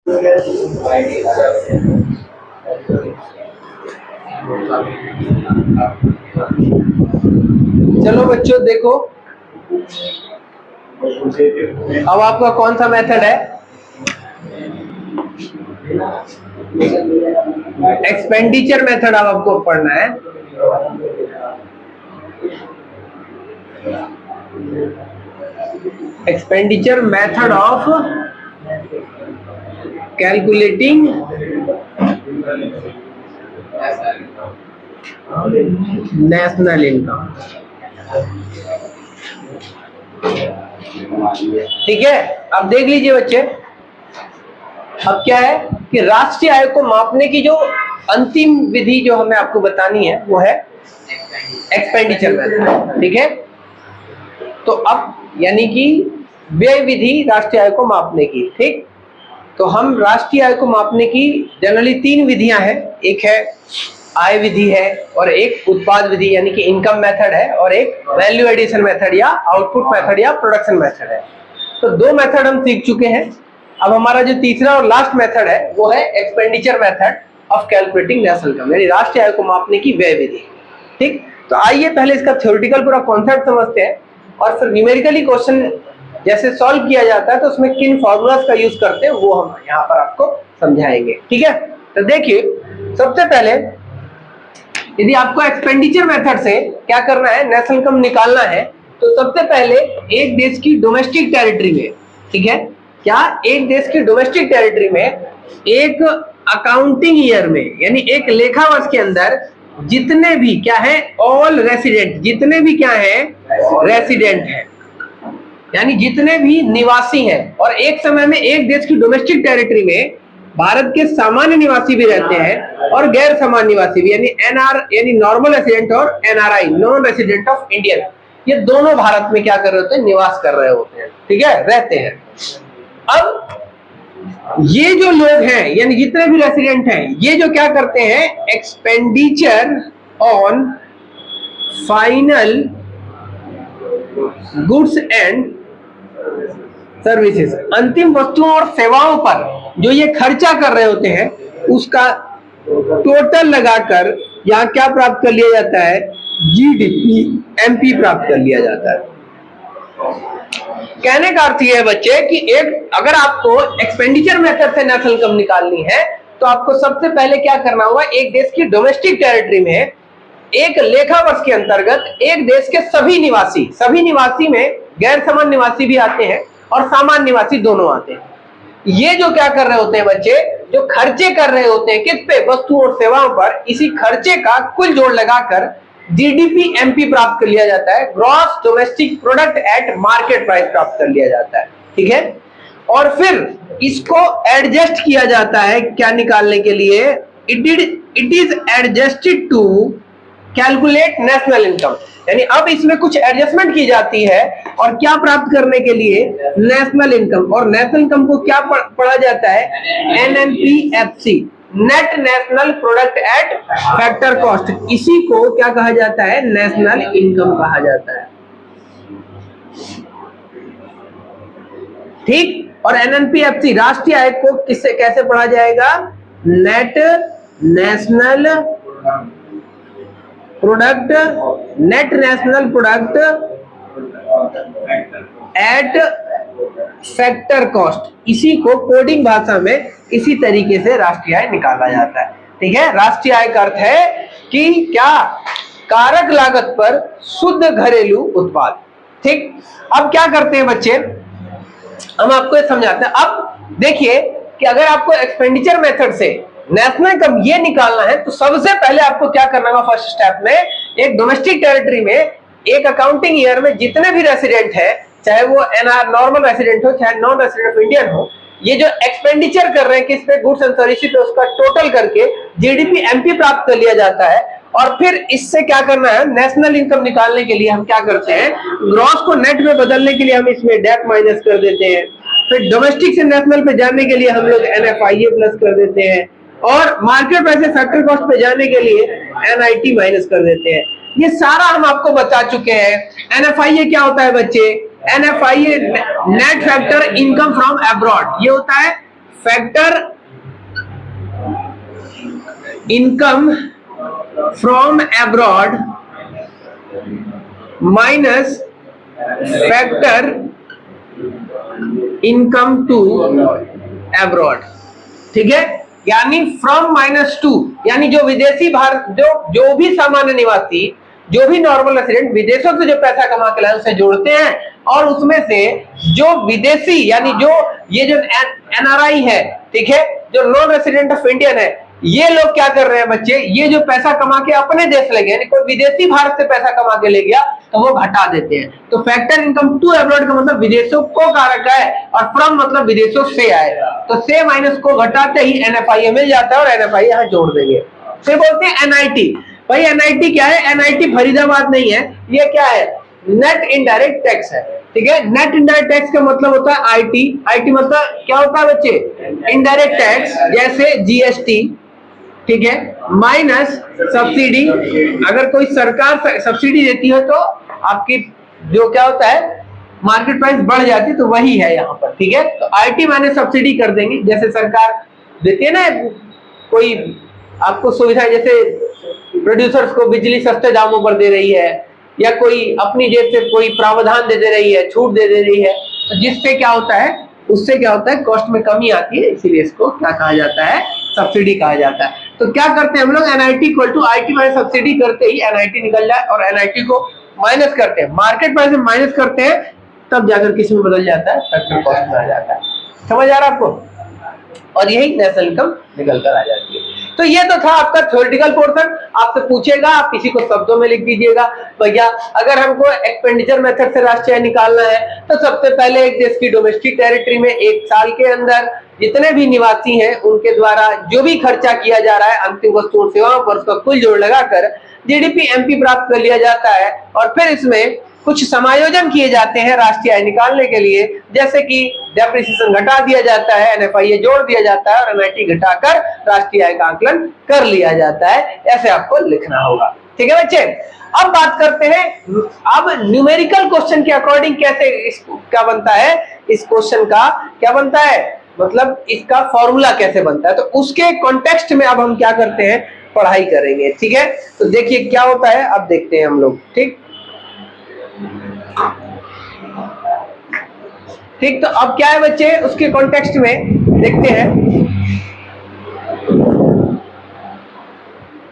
चलो बच्चों देखो, अब आपका कौन सा मेथड है? एक्सपेंडिचर मेथड अब आपको पढ़ना है। Expenditure method of calculating national income. ठीक है, अब देख लीजिए बच्चे, अब क्या है कि राष्ट्रीय आय को मापने की जो अंतिम विधि जो हमें आपको बतानी है वो है एक्सपेंडिचर मेथड। ठीक है, तो अब यानी कि व्यय विधि राष्ट्रीय आय को मापने की। ठीक, तो हम राष्ट्रीय आय को मापने की जनरली 3 विधियां हैं। एक है आय विधि है, और एक उत्पाद विधि यानी कि इनकम मेथड है, और एक वैल्यू एडिशन मेथड या आउटपुट मेथड या प्रोडक्शन मेथड है। तो 2 मेथड हम सीख चुके हैं। अब हमारा जो तीसरा और लास्ट मेथड है वो है expenditure method of calculating national income, यानी राष्ट्रीय आय को मापने की व्यय विधि। ठीक, तो आइए पहले इसका थ्योरेटिकल पूरा कॉन्सेप्ट समझते हैं, और फिर न्यूमेरिकली क्वेश्चन जैसे सॉल्व किया जाता है तो उसमें किन फॉर्मूलाज का यूज करते हैं वो हम यहाँ पर आपको समझाएंगे। ठीक है, तो देखिए, सबसे पहले यदि आपको एक्सपेंडिचर मेथड से क्या करना है, नेशनल इनकम निकालना है, तो सबसे पहले एक देश की डोमेस्टिक टेरिटरी में, ठीक है, क्या एक देश की डोमेस्टिक टेरिटरी में एक अकाउंटिंग ईयर में, यानी एक लेखा वर्ष के अंदर जितने भी क्या है, ऑल रेसिडेंट, जितने भी क्या है रेसिडेंट है, यानी जितने भी निवासी हैं, और एक समय में एक देश की डोमेस्टिक टेरिटरी में भारत के सामान्य निवासी भी रहते हैं और गैर सामान्य निवासी भी, यानी एनआर यानी नॉर्मल रेसिडेंट और NRI non resident of Indian, ये दोनों भारत में क्या कर रहे होते हैं, निवास कर रहे होते हैं। ठीक है, रहते हैं। अब ये जो लोग हैं, यानी जितने भी रेसिडेंट हैं, ये जो क्या करते हैं, expenditure on final goods and services, अंतिम वस्तुओं और सेवाओं पर जो ये खर्चा कर रहे होते हैं उसका टोटल लगाकर यहाँ क्या प्राप्त कर लिया जाता है, जीडीपी एमपी प्राप्त कर लिया जाता है। कहने का अर्थ यह है बच्चे कि एक अगर आपको एक्सपेंडिचर मेथड से नेशनल इनकम निकालनी है तो आपको सबसे पहले क्या करना होगा, एक देश की डोमेस्टिक टेरिटरी में एक लेखा वर्ष के अंतर्गत एक देश के सभी निवासी में गैर सामान्य निवासी भी आते हैं और सामान्य निवासी दोनों आते हैं। ये जो क्या कर रहे होते हैं बच्चे, जो खर्चे कर रहे होते हैं किस पे, वस्तुओं और सेवाओं पर, इसी खर्चे का कुल जोड़ लगाकर जीडीपी एमपी प्राप्त कर लिया जाता है, gross domestic product at market price प्राप्त कर लिया जाता है। ठीक है, और फिर इसको एडजस्ट किया जाता है क्या निकालने के लिए, it is adjusted to calculate national income, यानी अब इसमें कुछ एडजस्टमेंट की जाती है और क्या प्राप्त करने के लिए, नेशनल इनकम। और नेशनल इनकम को क्या पढ़ा जाता है, NNPFC, net national product at factor cost, इसी को क्या कहा जाता है, नेशनल इनकम कहा जाता है। ठीक, और एनएनपीएफसी राष्ट्रीय आय को किससे कैसे पढ़ा जाएगा, net national product, net national product at factor cost, इसी को कोडिंग भाषा में इसी तरीके से राष्ट्रीय आय निकाला जाता है। ठीक है, राष्ट्रीय आय का अर्थ है कि क्या, कारक लागत पर शुद्ध घरेलू उत्पाद। ठीक, अब क्या करते हैं बच्चे, हम आपको ये समझाते हैं। अब देखिए कि अगर आपको एक्सपेंडिचर मेथड से नेशनल इनकम ये निकालना है तो सबसे पहले आपको क्या करना होगा, फर्स्ट स्टेप में एक डोमेस्टिक टेरिटरी में एक अकाउंटिंग ईयर में जितने भी रेसिडेंट है, चाहे वो एनआर नॉर्मल रेसिडेंट हो चाहे नॉन रेसिडेंट ऑफ इंडियन हो, ये जो एक्सपेंडिचर कर रहे हैं किस पे, गुड्स एंड सर्विसेज पे, उसका टोटल करके जीडीपी एमपी प्राप्त कर लिया जाता है। और फिर इससे क्या करना है, नेशनल इनकम निकालने के लिए हम क्या करते हैं, ग्रॉस को नेट में बदलने के लिए हम इसमें डेट माइनस कर देते हैं, फिर डोमेस्टिक से नेशनल पे जाने के लिए हम लोग एनएफआईए प्लस कर देते हैं, और मार्केट प्राइस से फैक्टर कॉस्ट पे जाने के लिए एनआईटी माइनस कर देते हैं। ये सारा हम आपको बता चुके हैं। एनएफआईए क्या होता है बच्चे, NFIA net factor income from abroad, ये होता है factor income from abroad minus factor income to abroad. ठीक है, यानी फ्रॉम -टू, यानी जो विदेशी भारत जो भी सामान्य निवासी, जो भी नॉर्मल रेसिडेंट विदेशों से जो पैसा कमा के लाए उसे जोड़ते हैं, और उसमें से जो विदेशी यानी जो ये जो एनआरआई है, ठीक है, जो नॉन रेसिडेंट ऑफ इंडियन है, ये लोग क्या कर रहे हैं बच्चे, ये जो पैसा कमा के अपने देश ले गए, यानी कोई विदेशी भारत से पैसा कमा के ले गया तो वो घटा देते हैं। तो फैक्टर इनकम टू अब्रॉड का मतलब विदेशों को कारक है, और फ्रॉम मतलब विदेशों से आए, तो से माइनस को घटाते ही एनएफआईए मिल जाता है, और एनएफआईए यहाँ जोड़ देंगे। फिर बोलते हैं एनआईटी। भाई एनआईटी क्या है? एनआईटी फरीदाबाद नहीं है, ये क्या है? नेट इनडायरेक्ट टैक्स है। ठीक है, नेट इनडायरेक्ट टैक्स का मतलब होता है आईटी। आईटी मतलब क्या होता है बच्चे? इनडायरेक्ट टैक्स, जैसे जीएसटी, ठीक है, माइनस सब्सिडी। अगर कोई सरकार सब्सिडी देती है तो आपकी जो क्या होता है, मार्केट प्राइस बढ़ जाती है, तो वही है यहाँ पर। ठीक है, तो आईटी माइनस सब्सिडी कर देंगे, जैसे सरकार देती है ना कोई आपको सुविधा, जैसे प्रोड्यूसर्स को बिजली सस्ते दामों पर दे रही है, या कोई अपनी जेब से कोई प्रावधान दे रही है, छूट दे रही है, तो जिससे क्या होता है, उससे क्या होता है, कॉस्ट में कमी आती है, इसीलिए इसको क्या कहा जाता है? सब्सिडी कहा जाता है। तो क्या करते हैं हम लोग? NIT equal to IT minus subsidy करते ही एनआईटी निकल जाए, और एनआईटी को माइनस करते हैं, मार्केट प्राइस में माइनस करते हैं, तब जाकर किस में बदल जाता है? फैक्टर कॉस्ट में आ जाता है। समझ आ रहा है आपको? और यही नेशनल इनकम निकल कर आ जाती है। तो ये तो था आपका थ्योरेटिकल पोर्शन। आपसे पूछेगा, आप किसी को शब्दों में लिख दीजिएगा, भैया अगर हमको एक्सपेंडिचर मेथड से राष्ट्रीय आय निकालना है तो सबसे पहले एक देश की डोमेस्टिक टेरिटरी में एक साल के अंदर जितने भी निवासी हैं उनके द्वारा जो भी खर्चा किया जा रहा है अंतिम वस्तु और सेवाओं पर, उसका कुल जोड़ लगाकर जीडीपी एमपी प्राप्त कर लिया जाता है, और फिर इसमें कुछ समायोजन किए जाते हैं राष्ट्रीय आय निकालने के लिए, जैसे कि डेप्रिसिएशन घटा दिया जाता है, एनएफआईए जोड़ दिया जाता है, और एनआईटी घटाकर राष्ट्रीय आय का आकलन कर लिया जाता है। ऐसे आपको लिखना होगा। ठीक है बच्चे, अब बात करते हैं, अब न्यूमेरिकल क्वेश्चन के अकॉर्डिंग कैसे क्या बनता है, इस क्वेश्चन का क्या बनता है, मतलब इसका फॉर्मूला कैसे बनता है, तो उसके कॉन्टेक्स्ट में अब हम क्या करते हैं, पढ़ाई करेंगे। ठीक है, तो देखिए क्या होता है, अब देखते हैं हम लोग। ठीक, तो अब क्या है बच्चे, उसके कॉन्टेक्स्ट में देखते हैं।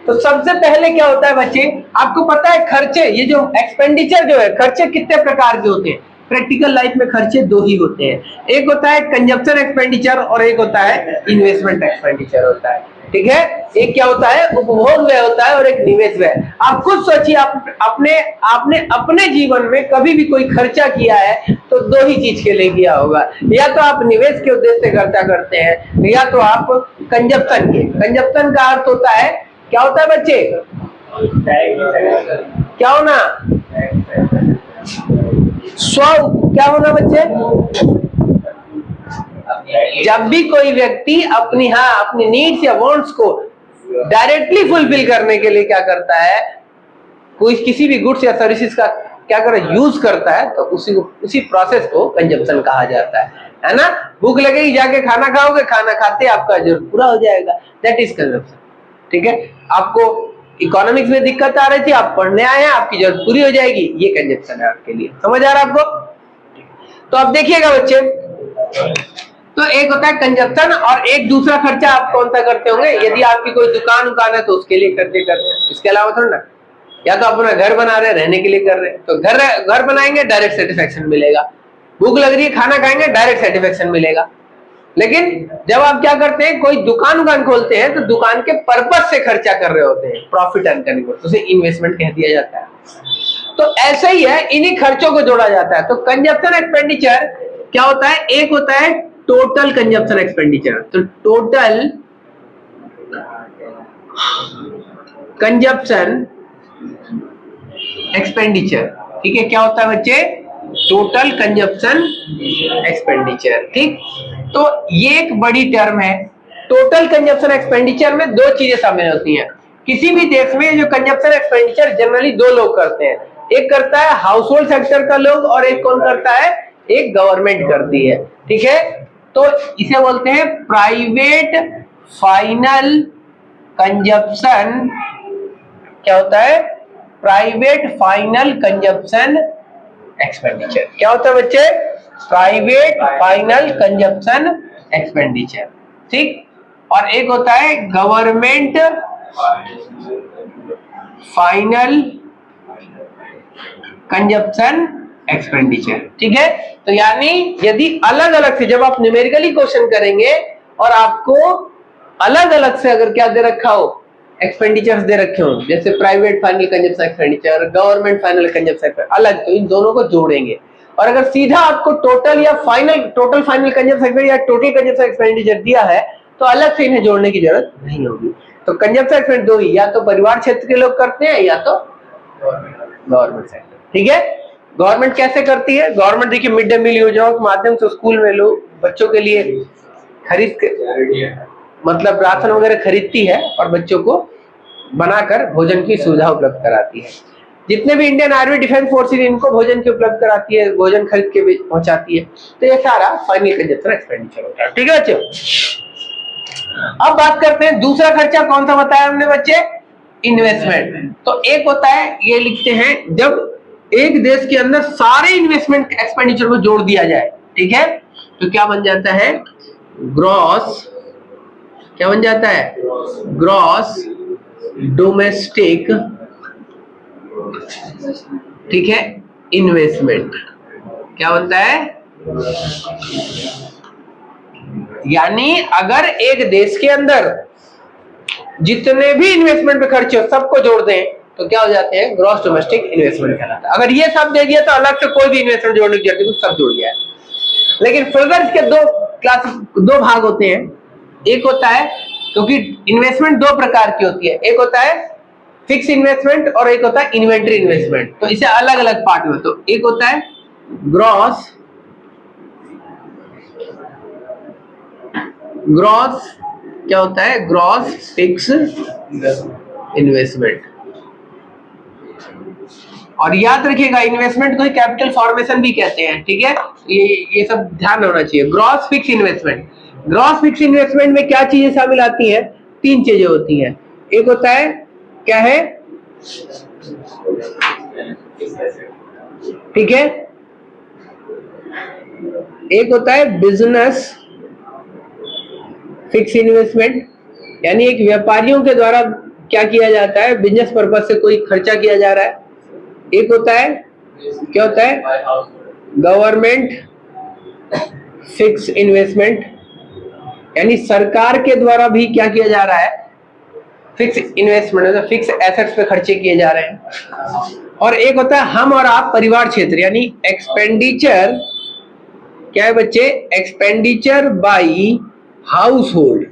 तो सबसे पहले क्या होता है बच्चे, आपको पता है खर्चे, ये जो एक्सपेंडिचर जो है, खर्चे कितने प्रकार के होते हैं? प्रैक्टिकल लाइफ में खर्चे दो ही होते हैं, एक होता है कंजप्शन एक्सपेंडिचर और एक होता है इन्वेस्टमेंट एक्सपेंडिचर होता है। ठीक है, एक क्या होता है, उपभोग व्यय होता है, और एक निवेश व्यय। आप खुद सोचिए, आपने अपने जीवन में कभी भी कोई खर्चा किया है तो दो ही चीज के लिए किया होगा, या तो आप निवेश के उद्देश्य से खर्चा करते हैं, या तो आप कंजप्शन के। कंजप्शन का अर्थ होता है, क्या होता है बच्चे, क्या होना, क्या होना बच्चे, जब भी कोई व्यक्ति अपनी नीड्स या वांट्स को डायरेक्टली फुलफिल करने के लिए क्या करता है, कोई किसी भी गुड्स या सर्विसेज का क्या करे, यूज करता है, तो उसी प्रोसेस को कंजप्शन कहा जाता है ना। भूख लगेगी, जाके खाना खाओगे, खाना खाते आपका जरूरत पूरा हो जाएगा, दैट इज कंजप्शन। ठीक है, आपको इकोनॉमिक्स में दिक्कत आ रही थी, आप पढ़ने आए हैं, आपकी जरूरत पूरी हो जाएगी, ये कंजप्शन है आपके लिए। समझ आ रहा है आपको? तो अब देखिएगा बच्चे, तो एक होता है कंजप्शन, और एक दूसरा खर्चा आप कौन सा करते होंगे, यदि आपकी कोई दुकान है तो उसके लिए खर्चे करते हैं, इसके अलावा थोड़ा ना, या तो अपना घर बना रहे हैं, रहने के लिए कर रहे हैं, तो घर बनाएंगे डायरेक्ट सेटिस्फेक्शन मिलेगा, भूख लग रही है खाना खाएंगे डायरेक्ट सेटिस्फेक्शन मिलेगा। लेकिन जब आप क्या करते हैं, कोई दुकान खोलते हैं, तो दुकान के पर्पस से खर्चा कर रहे होते हैं, प्रॉफिट अर्न करने को, तो उसे इन्वेस्टमेंट कह दिया जाता है। तो ऐसा ही है, इन्हीं खर्चों को जोड़ा जाता है। तो कंजप्शन एक्सपेंडिचर क्या होता है, एक होता है टोटल कंजप्शन एक्सपेंडिचर, तो टोटल कंजप्शन एक्सपेंडिचर, ठीक है, क्या होता है बच्चे, टोटल कंजप्शन एक्सपेंडिचर। ठीक, तो ये एक बड़ी टर्म है। टोटल कंजप्शन एक्सपेंडिचर में दो चीजें शामिल होती हैं। किसी भी देश में जो कंजप्शन एक्सपेंडिचर जनरली दो लोग करते हैं, एक करता है हाउस होल्ड सेक्टर का लोग, और एक कौन करता है, एक गवर्नमेंट करती है। ठीक है, तो इसे बोलते हैं प्राइवेट फाइनल कंजप्शन। क्या होता है? Private final consumption expenditure. क्या होता है बच्चे? Private final consumption expenditure. ठीक। और एक होता है गवर्नमेंट फाइनल कंजप्शन एक्सपेंडिचर। ठीक है। तो यानी यदि अलग अलग से जब आप न्यूमेरिकली क्वेश्चन करेंगे और आपको अलग अलग से अगर क्या दे रखा हो, एक्सपेंडिचर्स दे रखे हो, जैसे private final consumption expenditure, government final consumption अलग, तो इन दोनों को जोड़ेंगे। और अगर सीधा आपको टोटल या टोटल फाइनल कंजप्शन एक्सपेंडिचर या टोटल कंजप्शन एक्सपेंडिचर दिया है तो अलग से इन्हें जोड़ने की जरूरत नहीं होगी। तो कंजप्शन एक्सपेंडिचर दो ही, या तो परिवार क्षेत्र के लोग करते हैं या तो गवर्नमेंट सेक्टर। ठीक है। गवर्नमेंट कैसे करती है? गवर्नमेंट देखिए मिड डे मील योजनाओं के माध्यम से स्कूल में लोग बच्चों के लिए मतलब राशन वगैरह खरीदती है और बच्चों को बनाकर भोजन की सुविधा उपलब्ध कराती है। जितने भी इंडियन आर्मी डिफेंस फोर्सेज इनको भोजन की उपलब्ध कराती है, भोजन खरीद के पहुंचाती है। तो ये सारा फाइनल कंजप्शन एक्सपेंडिचर होता है। ठीक है बच्चों। अब बात करते हैं दूसरा खर्चा कौन सा बताया हमने बच्चे? इन्वेस्टमेंट। तो एक होता है, ये लिखते हैं, जब एक देश के अंदर सारे इन्वेस्टमेंट एक्सपेंडिचर को जोड़ दिया जाए। ठीक है। तो क्या बन जाता है? ग्रॉस, क्या बन जाता है? ग्रॉस डोमेस्टिक, ठीक है, इन्वेस्टमेंट। क्या बनता है? यानी अगर एक देश के अंदर जितने भी इन्वेस्टमेंट पे खर्च हो सबको जोड़ दें तो क्या हो जाते हैं? ग्रॉस डोमेस्टिक इन्वेस्टमेंट कहलाता है। अगर ये सब दे दिया तो अलग से कोई भी इन्वेस्टमेंट जोड़ने की जरूरत नहीं, सब जुड़ गया है। लेकिन फर्दर इसके दो भाग होते हैं। एक होता है, क्योंकि इन्वेस्टमेंट दो प्रकार की होती है, एक होता है फिक्स इन्वेस्टमेंट और एक होता है इन्वेंटरी इन्वेस्टमेंट। तो इसे अलग अलग पार्ट में, तो एक होता है ग्रॉस क्या होता है? Gross fix investment. और याद रखिएगा इन्वेस्टमेंट को ही कैपिटल फॉर्मेशन भी कहते हैं। ठीक है। ये सब ध्यान होना चाहिए। Gross fix investment, gross fix investment में क्या चीजें शामिल आती हैं? तीन चीजें होती हैं। एक होता है, क्या है? ठीक है। एक होता है बिजनेस फिक्स इन्वेस्टमेंट, यानी एक व्यापारियों के द्वारा क्या किया जाता है? बिजनेस पर्पज से कोई खर्चा किया जा रहा है। एक होता है, क्या होता है? गवर्नमेंट फिक्स इन्वेस्टमेंट, यानी सरकार के द्वारा भी क्या किया जा रहा है? फिक्स इन्वेस्टमेंट, मतलब फिक्स एसेट्स पे खर्चे किए जा रहे हैं। और एक होता है हम और आप परिवार क्षेत्र, यानी एक्सपेंडिचर, क्या है बच्चे? Expenditure by house hold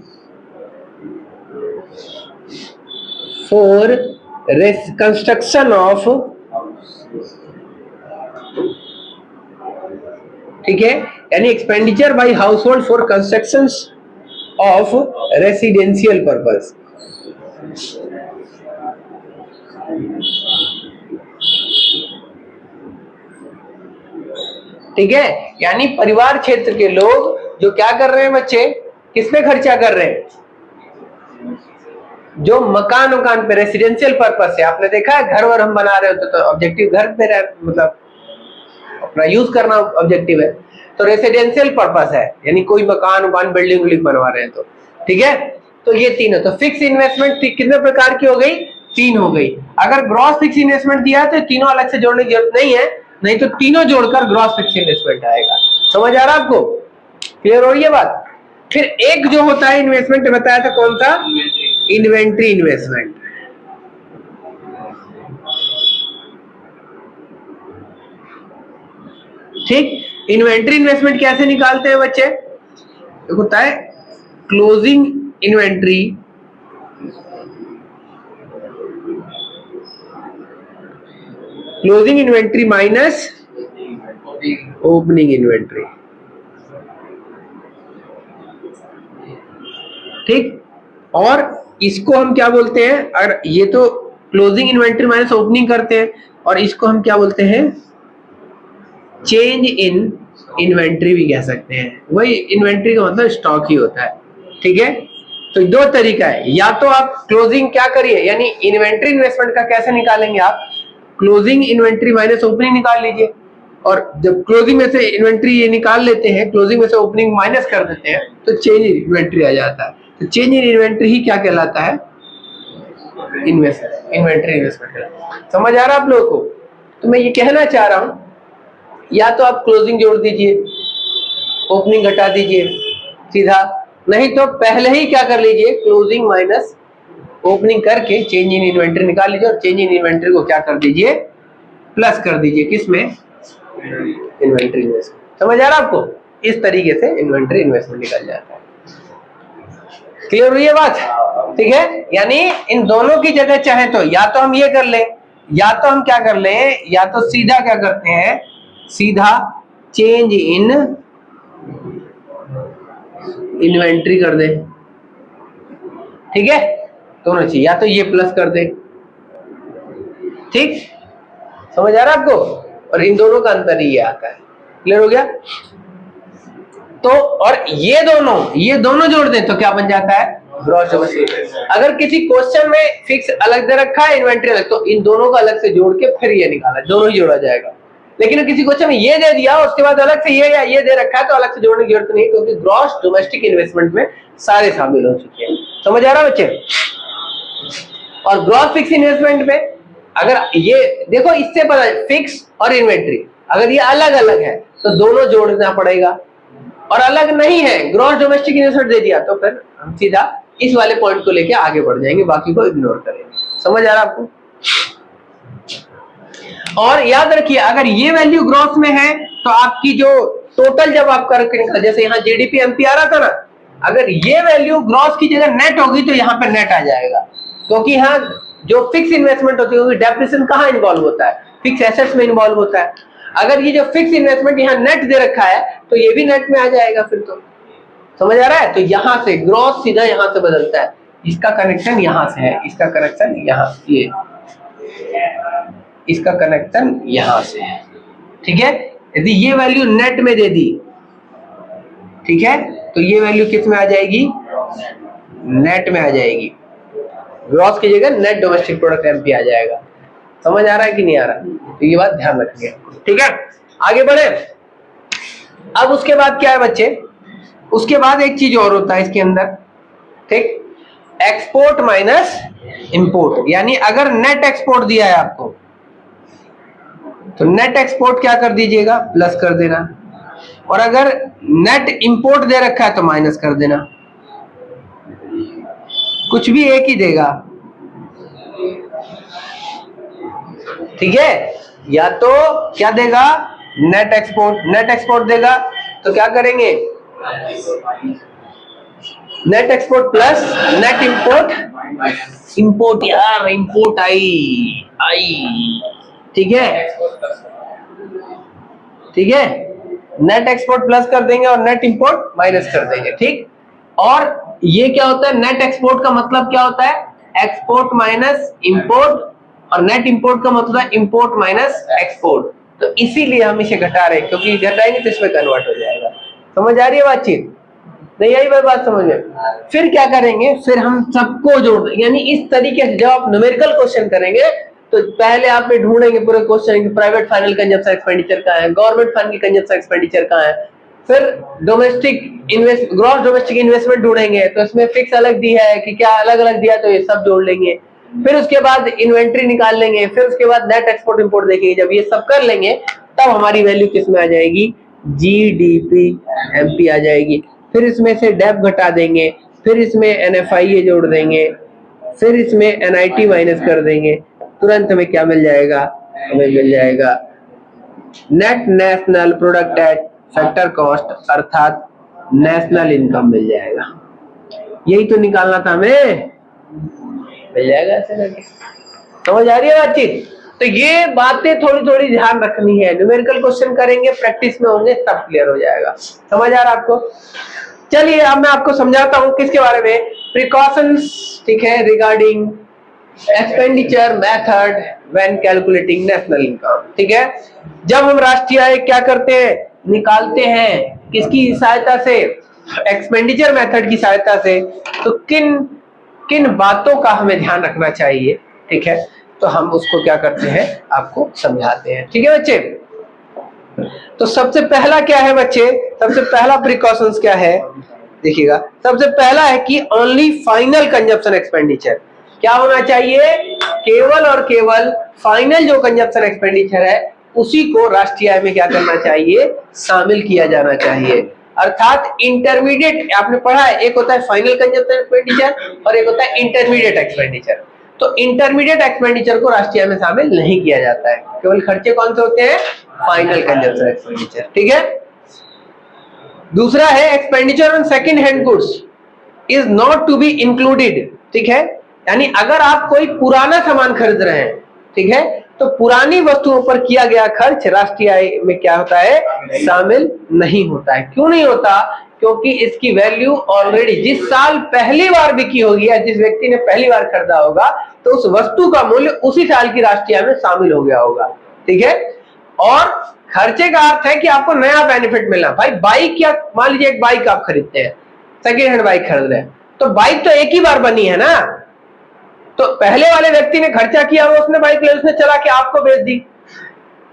for construction of, ठीक है, यानी expenditure by house hold for construction of residential purpose. ठीक है। यानी परिवार क्षेत्र के लोग जो क्या कर रहे हैं बच्चे? किस पे खर्चा कर रहे हैं? जो मकान पे रेसिडेंशियल पर्पस है। आपने देखा है घर वर हम बना रहे होते तो ऑब्जेक्टिव घर पे मतलब अपना यूज करना ऑब्जेक्टिव है, तो रेसिडेंशियल पर्पस है, यानी कोई मकान बिल्डिंग बनवा रहे हैं तो। ठीक है। तो ये तीन है। तो फिक्स इन्वेस्टमेंट कितने प्रकार की हो गई? तीन हो गई। अगर ग्रॉस फिक्स इन्वेस्टमेंट दिया है तो तीनों अलग से जोड़ने की जरूरत नहीं है, नहीं तो तीनों जोड़कर ग्रॉस फिक्स इन्वेस्टमेंट आएगा। समझ आ रहा आपको? क्लियर हो रही है बात? फिर एक जो होता है इन्वेस्टमेंट बताया था, कौन सा? Inventory investment. ठीक। इन्वेंट्री इन्वेस्टमेंट कैसे निकालते हैं बच्चे? होता है closing inventory minus opening inventory. ठीक। और इसको हम क्या बोलते हैं? अगर ये तो क्लोजिंग इन्वेंट्री माइनस ओपनिंग करते हैं, और इसको हम क्या बोलते हैं? चेंज इन इन्वेंट्री भी कह सकते हैं। वही इन्वेंट्री का मतलब स्टॉक ही होता है, ठीक है। तो दो तरीका है, या तो आप क्लोजिंग क्या करिए, यानी इन्वेंट्री इन्वेस्टमेंट का कैसे निकालेंगे आप, क्लोजिंग इन्वेंट्री माइनस ओपनिंग निकाल लीजिए, और जब क्लोजिंग में से इन्वेंट्री ये निकाल लेते हैं, क्लोजिंग में से ओपनिंग माइनस कर देते हैं, तो चेंज इन इन्वेंट्री आ जाता है। तो चेंज इन इन्वेंट्री ही क्या कहलाता है, इन्वेंट्री इन्वेस्टमेंट कहलाता है। समझ आ रहा है आप लोगों को। तो मैं ये कहना चाह रहा हूं, या तो आप क्लोजिंग जोड़ दीजिए, ओपनिंग घटा दीजिए सीधा, नहीं तो पहले ही क्या कर लीजिए, क्लोजिंग माइनस ओपनिंग करके चेंज इन इन्वेंट्री निकाल लीजिए, और चेंज इन इन्वेंट्री को क्या कर दीजिए, प्लस कर दीजिए, किसमें, इन्वेंट्री इन्वेस्टमेंट। समझ आ रहा है आपको। इस तरीके से इन्वेंट्री इन्वेस्टमेंट निकल जाता है। क्लियर हुई है बात, ठीक है। यानी इन दोनों की जगह चाहे तो या तो हम ये कर लें, या तो हम क्या कर लें, या तो सीधा क्या करते हैं, सीधा चेंज इन इन्वेंट्री कर दे, ठीक है। दोनों चीज, या तो ये प्लस कर दे, ठीक, समझ आ रहा है आपको। और इन दोनों का अंतर ही ये आता है। क्लियर हो गया। तो और ये दोनों जोड़ दें तो क्या बन जाता है, ग्रॉस डोमेस्टिक। अगर किसी क्वेश्चन में फिक्स अलग दे रखा है, इन्वेंट्री अलग, तो इन दोनों को अलग से जोड़ के फिर ये निकाला, दोनों ही जोड़ा जाएगा। लेकिन किसी क्वेश्चन में ये दे दिया, उसके बाद अलग से ये या ये दे रखा है, तो अलग से जोड़ने की जरूरत नहीं, क्योंकि ग्रॉस डोमेस्टिक इन्वेस्टमेंट में सारे शामिल हो चुके हैं। समझ आ रहा है बच्चे। और ग्रॉस फिक्स इन्वेस्टमेंट में अगर ये देखो, इससे पता है फिक्स और इन्वेंट्री अगर ये अलग अलग है तो दोनों जोड़ना पड़ेगा, और अलग नहीं है, ग्रॉस डोमेस्टिक इन्वेस्टमेंट दे दिया, तो फिर हम सीधा इस वाले पॉइंट को लेके आगे बढ़ जाएंगे, बाकी को इग्नोर करेंगे। समझ आ रहा आपको। और याद रखिए, अगर ये वैल्यू ग्रॉस में है तो आपकी जो टोटल जब आप करके निकला, जैसे यहाँ जीडीपी एमपी आ रहा था ना, अगर ये वैल्यू ग्रॉस की जगह नेट होगी तो यहाँ पे नेट आ जाएगा, क्योंकि यहाँ जो फिक्स इन्वेस्टमेंट होती है, डेप्रिसिएशन कहाँ इन्वॉल्व होता है, फिक्स एसेट्स में इन्वॉल्व होता है। अगर ये जो फिक्स इन्वेस्टमेंट यहाँ नेट दे रखा है तो ये भी नेट में आ जाएगा फिर। तो समझ आ रहा है। तो यहाँ से ग्रॉस सीधा यहाँ से बदलता है, इसका कनेक्शन यहाँ से है, इसका कनेक्शन यहाँ, ये इसका कनेक्शन यहाँ से है, ठीक है। यदि ये वैल्यू नेट में दे दी, ठीक है, तो ये वैल्यू किस में आ जाएगी, नेट में आ जाएगी, ग्रॉस की जगह नेट डोमेस्टिक प्रोडक्ट एमपी आ जाएगा। समझ आ रहा है कि नहीं आ रहा, तो ये बात ध्यान रखिए, ठीक है। आगे बढ़े। अब उसके बाद क्या है बच्चे, उसके बाद एक चीज और होता है इसके अंदर, ठीक, एक्सपोर्ट माइनस इंपोर्ट। यानी अगर नेट एक्सपोर्ट दिया है आपको, तो नेट एक्सपोर्ट क्या कर दीजिएगा, प्लस कर देना, और अगर नेट इंपोर्ट दे रखा है तो माइनस कर देना। कुछ भी एक ही देगा, ठीक है। या तो क्या देगा, नेट एक्सपोर्ट देगा, तो क्या करेंगे, net export plus net import यार, इंपोर्ट आई, ठीक है, ठीक है। नेट एक्सपोर्ट प्लस कर देंगे और नेट इंपोर्ट माइनस कर देंगे, ठीक। और ये क्या होता है, नेट एक्सपोर्ट का मतलब क्या होता है, एक्सपोर्ट माइनस इंपोर्ट, और नेट इंपोर्ट का मतलब है इंपोर्ट माइनस एक्सपोर्ट। तो इसीलिए हम इसे घटा रहे हैं, क्योंकि घटाएंगे तो इसमें कन्वर्ट हो जाएगा। समझ आ रही है बातचीत, नहीं आई बात समझ में। फिर क्या करेंगे, फिर हम सबको जोड़ देंगे। यानी इस तरीके से जब आप न्यूमेरिकल क्वेश्चन करेंगे तो पहले आप ढूंढेंगे पूरे question, private final consumption expenditure कहाँ है, गवर्नमेंट फाइनल कंजम्पशन एक्सपेंडिचर कहाँ है, फिर ग्रॉस डोमेस्टिक इन्वेस्टमेंट ढूंढेंगे, तो इसमें फिक्स अलग दी है कि क्या अलग अलग दिया, तो ये सब जोड़ लेंगे। फिर उसके बाद इन्वेंट्री निकाल लेंगे, फिर उसके बाद नेट एक्सपोर्ट इंपोर्ट देखेंगे। जब ये सब कर लेंगे तब हमारी वैल्यू किस में आ जाएगी, जीडीपी एमपी आ जाएगी। फिर इसमें से डेप घटा देंगे, फिर इसमें एनएफआईए जोड़ देंगे, फिर इसमें एनआईटी माइनस कर देंगे, तुरंत हमें क्या मिल जाएगा, हमें मिल जाएगा net national product at factor cost, अर्थात नेशनल इनकम मिल जाएगा। यही तो निकालना था हमें, मिल जाएगा ऐसे करके। समझ आ रही है बातचीत। तो ये बातें थोड़ी थोड़ी ध्यान रखनी है, न्यूमेरिकल क्वेश्चन करेंगे, प्रैक्टिस में होंगे, तब क्लियर हो जाएगा। समझ आ रहा है आपको। चलिए अब मैं आपको समझाता हूं किसके बारे में, प्रिकॉशंस, ठीक है, regarding expenditure method when calculating national income. ठीक है, जब हम राष्ट्रीय आय क्या करते हैं, निकालते हैं किसकी सहायता से, एक्सपेंडिचर मेथड की सहायता से, तो किन किन बातों का हमें ध्यान रखना चाहिए, ठीक है, तो हम उसको क्या करते हैं आपको समझाते हैं। ठीक है बच्चे, तो सबसे पहला क्या है बच्चे, सबसे पहला प्रिकॉशंस क्या है, देखिएगा सबसे पहला है कि ओनली फाइनल कंजप्शन एक्सपेंडिचर, क्या होना चाहिए, केवल और केवल फाइनल जो कंजप्शन एक्सपेंडिचर है उसी को राष्ट्रीय आय में क्या करना चाहिए, शामिल किया जाना चाहिए। अर्थात इंटरमीडिएट आपने पढ़ा है, एक होता है फाइनल कंजप्शन एक्सपेंडिचर और एक होता है इंटरमीडिएट एक्सपेंडिचर। तो इंटरमीडिएट एक्सपेंडिचर को राष्ट्रीय आय में शामिल नहीं किया जाता है, केवल खर्चे कौन से होते हैं, फाइनल कंजप्शन एक्सपेंडिचर। ठीक है, दूसरा है expenditure on second hand goods is not to be included. ठीक है, यानी अगर आप कोई पुराना सामान खरीद रहे हैं, ठीक है, तो पुरानी वस्तुओं पर किया गया खर्च राष्ट्रीय आय में क्या होता है, शामिल नहीं होता है। क्यों नहीं होता, क्योंकि इसकी वैल्यू ऑलरेडी जिस साल पहली बार बिकी होगी या जिस व्यक्ति ने पहली बार खरीदा होगा तो उस वस्तु का मूल्य उसी साल की राष्ट्रीय आय में शामिल हो गया होगा। ठीक है, और खर्चे का अर्थ है कि आपको नया बेनिफिट मिलना। भाई बाइक, या मान लीजिए एक बाइक आप खरीदते हैं, सेकेंड हैंड बाइक खरीद रहे हैं, तो बाइक तो एक ही बार बनी है ना, तो पहले वाले व्यक्ति ने खर्चा किया, उसने बाइक ले, उसने चला के आपको बेच दी,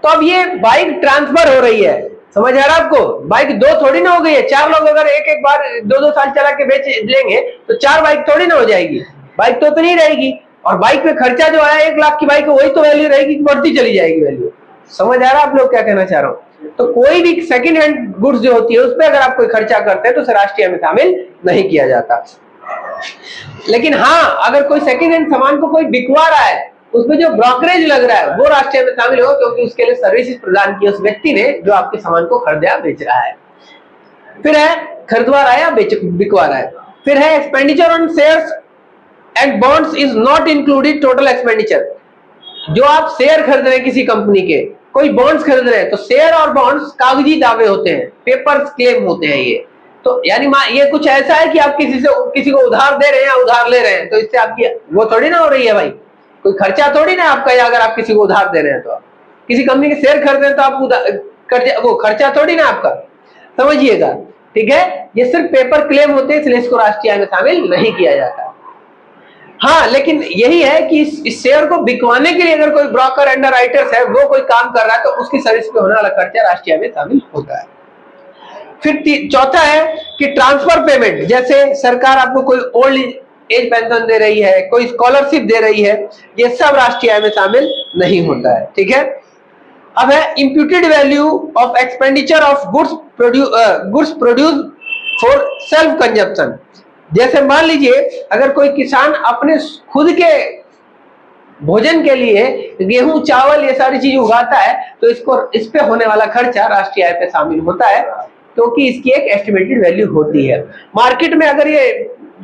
तो अब ये बाइक ट्रांसफर हो रही है। समझ आ रहा है आपको, बाइक दो थोड़ी ना हो गई है, चार लोग अगर एक एक बार दो दो साल चला के बेच लेंगे तो चार बाइक थोड़ी ना हो जाएगी, बाइक तो नहीं रहेगी। और बाइक पे खर्चा जो आया 1 लाख की बाइक है वही तो वैल्यू रहेगी, बढ़ती चली जाएगी वैल्यू। समझ आ रहा है आप लोग क्या कहना चाह रहा हूँ। तो कोई भी सेकंड हैंड गुड्स जो होती है उस पर अगर आप कोई खर्चा करते हैं तो उसे राष्ट्रीय आय में शामिल नहीं किया जाता। लेकिन हाँ, अगर कोई सेकंड हैंड सामान को कोई बिकवा रहा है, उसमें जो ब्रोकरेज लग रहा है वो राष्ट्रीय में शामिल होगा, क्योंकि उसके लिए सर्विसेज प्रदान की उस व्यक्ति ने जो आपके सामान को खरीदा बेच रहा है। फिर है खरीदवा रहा है या बिकवा रहा है। फिर है expenditure on shares and bonds is not included total expenditure. जो आप शेयर खरीद रहे हैं किसी कंपनी के, कोई बॉन्ड्स खरीद रहे हैं, तो शेयर और बॉन्ड्स कागजी दावे होते हैं, पेपर्स क्लेम होते हैं ये। तो यानी ये कुछ ऐसा है कि आप किसी को उधार दे रहे हैं या उधार ले रहे हैं, तो इससे आपकी वो थोड़ी ना हो रही है भाई, कोई खर्चा थोड़ी ना आपका, या अगर आप किसी को उधार दे रहे हैं तो किसी कंपनी के शेयर खरीद रहे हैं तो आप वो खर्चा थोड़ी ना आपका, समझिएगा। ठीक है, ये सिर्फ पेपर क्लेम होते हैं, इसलिए इसको राष्ट्रीय आय में शामिल नहीं किया जाता। हाँ, लेकिन यही है कि इस शेयर को बिकवाने के लिए अगर कोई ब्रोकर अंडर राइटर्स है, वो कोई काम कर रहा है, तो उसकी सर्विस पे होने वाला खर्चा राष्ट्रीय आय में शामिल होता है। फिर चौथा है कि ट्रांसफर पेमेंट, जैसे सरकार आपको कोई ओल्ड एज पेंशन दे रही है, कोई स्कॉलरशिप दे रही है, ये सब राष्ट्रीय आय में शामिल नहीं होता है। ठीक है, अब है imputed value of expenditure of goods produce for self consumption. जैसे मान लीजिए अगर कोई किसान अपने खुद के भोजन के लिए गेहूं, चावल, ये सारी चीज उगाता है, तो इस पे होने वाला खर्चा राष्ट्रीय आय पे शामिल होता है, क्योंकि इसकी एक एस्टिमेटेड वैल्यू होती है। मार्केट में अगर ये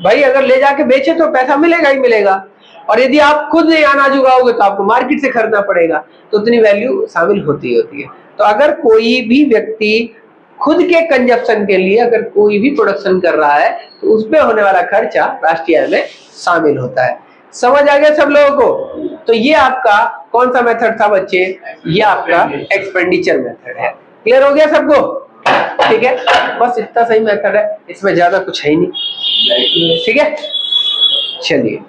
भाई अगर ले जाके बेचे तो पैसा मिलेगा ही मिलेगा, और यदि आप खुद अनाज उगाओगे तो आपको मार्केट से खरीदना पड़ेगा, तो उतनी वैल्यू शामिल होती है। तो अगर कोई भी व्यक्ति खुद के कंजप्शन के लिए अगर कोई भी प्रोडक्शन कर रहा है तो उस पे होने वाला खर्चा राष्ट्रीय आय में शामिल होता है। समझ आ गया सब लोगों को। तो ये आपका कौन सा मेथड था बच्चे, ये आपका एक्सपेंडिचर मेथड है। क्लियर हो गया सबको? ठीक है, बस इतना सही मेथड है, इसमें ज्यादा कुछ है ही नहीं। ठीक है, चलिए